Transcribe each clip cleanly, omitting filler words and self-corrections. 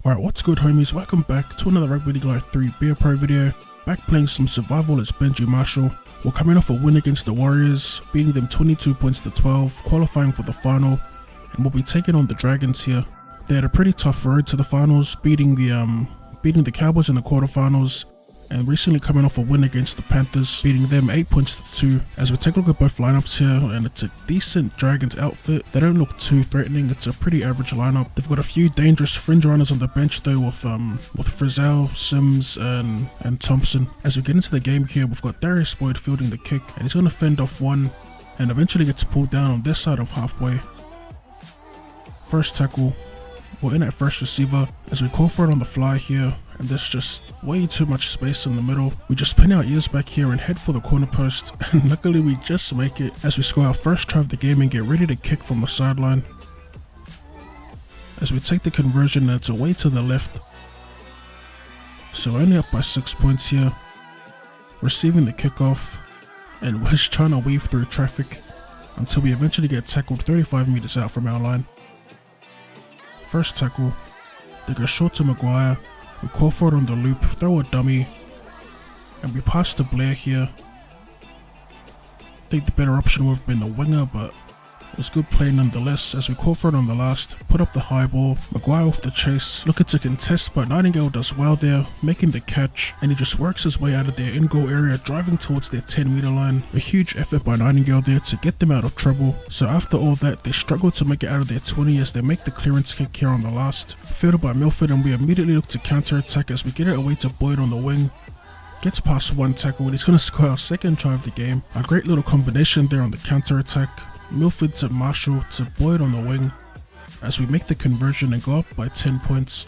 Alright, what's good homies, welcome back to another Rugby League Live 3 Beer Pro video. Back playing some survival as Benji Marshall. We're coming off a win against the Warriors, beating them 22 points to 12, qualifying for the final, and we'll be taking on the Dragons here. They had a pretty tough road to the finals, beating the Cowboys in the quarterfinals, and recently coming off a win against the Panthers, beating them 8 points to 2. As we take a look at both lineups here, and it's a decent Dragons outfit. They don't look too threatening, it's a pretty average lineup. They've got a few dangerous fringe runners on the bench though, with Frizzell, Sims and Thompson. As we get into the game here, we've got Darius Boyd fielding the kick, and he's going to fend off one, and eventually gets pulled down on this side of halfway. First tackle, we're in at first receiver, as we call for it on the fly here, and there's just way too much space in the middle. We just pin our ears back here and head for the corner post, and luckily we just make it as we score our first try of the game and get ready to kick from the sideline. As we take the conversion, and it's away to the left, so we're only up by 6 points here. Receiving the kickoff, and we're just trying to weave through traffic until we eventually get tackled 35 meters out from our line. First tackle, they go short to Maguire, we call for it on the loop, throw a dummy, and we pass to Blair here. I think the better option would have been the winger, but it was good play nonetheless. As we call for it on the last, put up the high ball, Maguire off the chase, looking to contest, but Nightingale does well there, making the catch, and he just works his way out of their in-goal area, driving towards their 10-meter line. A huge effort by Nightingale there to get them out of trouble. So after all that, they struggle to make it out of their 20 as they make the clearance kick here on the last. Fielded by Milford, and we immediately look to counter-attack as we get it away to Boyd on the wing. Gets past one tackle, and he's going to score our second try of the game. A great little combination there on the counter-attack. Milford to Marshall to Boyd on the wing as we make the conversion and go up by 10 points.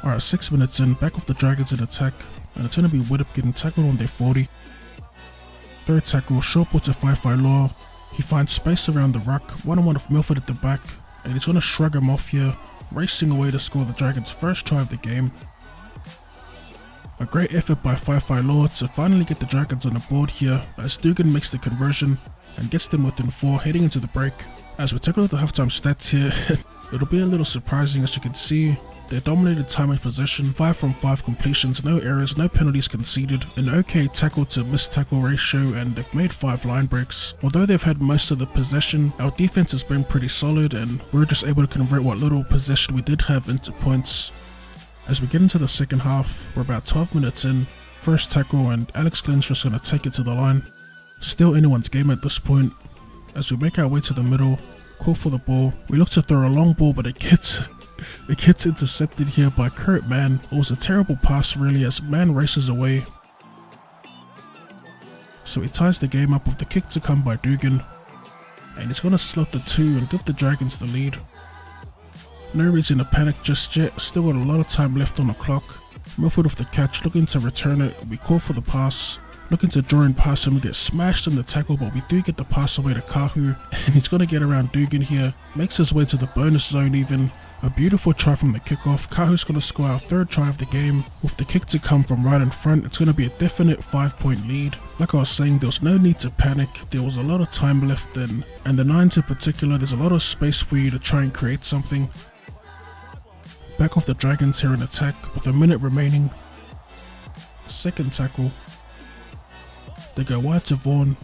Alright, 6 minutes in, back off the Dragons in attack, and it's going to be Widdop getting tackled on their 40. Third tackle, short ball to Fai Law. He finds space around the ruck, one-on-one with Milford at the back, and he's going to shrug him off here, racing away to score the Dragons' first try of the game. A great effort by Fai Law to finally get the Dragons on the board here as Dugan makes the conversion and gets them within 4 heading into the break. As we take a look at the halftime stats here, it'll be a little surprising. As you can see, they dominated time of possession, 5 from 5 completions, no errors, no penalties conceded, an okay tackle to missed tackle ratio, and they've made 5 line breaks. Although they've had most of the possession, our defense has been pretty solid and we're just able to convert what little possession we did have into points. As we get into the second half, we're about 12 minutes in, first tackle, and Alex Glenn's just going to take it to the line. Still anyone's game at this point. As we make our way to the middle, call for the ball, we look to throw a long ball, but it gets intercepted here by Kurt Mann. It was a terrible pass really, as Mann races away. So he ties the game up with the kick to come by Dugan, and he's going to slot the 2 and give the Dragons the lead. No reason to panic just yet, still got a lot of time left on the clock. Milford off the catch, looking to return it, we call for the pass. Looking to draw in pass, and we get smashed in the tackle, but we do get the pass away to Kahu, and he's going to get around Dugan here, makes his way to the bonus zone even. A beautiful try from the kickoff. Kahu's going to score our third try of the game. With the kick to come from right in front, it's going to be a definite 5-point lead. Like I was saying, there was no need to panic, there was a lot of time left in, and the 9s in particular, there's a lot of space for you to try and create something. Back off the Dragons here in attack with a minute remaining. Second tackle. They go wide to Vaughan,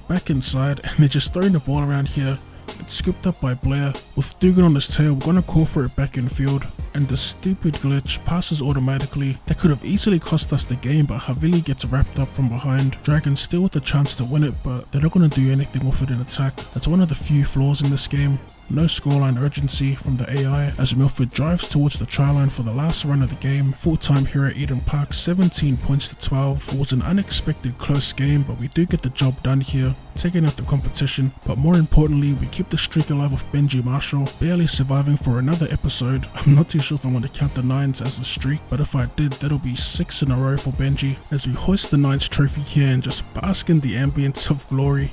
back inside, and they're just throwing the ball around here. It's scooped up by Blair. With Dugan on his tail, we're going to call for it back in field, and the stupid glitch passes automatically. That could have easily cost us the game, but Havili gets wrapped up from behind. Dragons still with a chance to win it, but they're not going to do anything with it in attack. That's one of the few flaws in this game. No scoreline urgency from the AI as Milford drives towards the try line for the last run of the game. Full time here at Eden Park, 17 points to 12. It was an unexpected close game, but we do get the job done here, taking out the competition. But more importantly, we keep the streak alive with Benji Marshall, barely surviving for another episode. I'm not too sure if I want to count the 9s as a streak, but if I did, that'll be 6 in a row for Benji, as we hoist the 9s trophy here and just bask in the ambience of glory.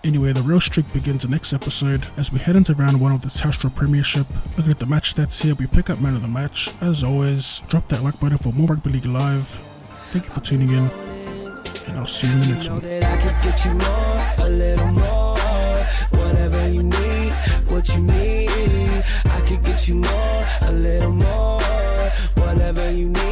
Anyway, the real streak begins next episode as we head into round 1 of the Telstra Premiership. Looking at the match stats here, we pick up man of the match. As always, drop that like button for more Rugby League Live. Thank you for tuning in, and I'll see you in the next one. I could get you more, a little more, whatever you need, what you need. I could get you more, a little more. you need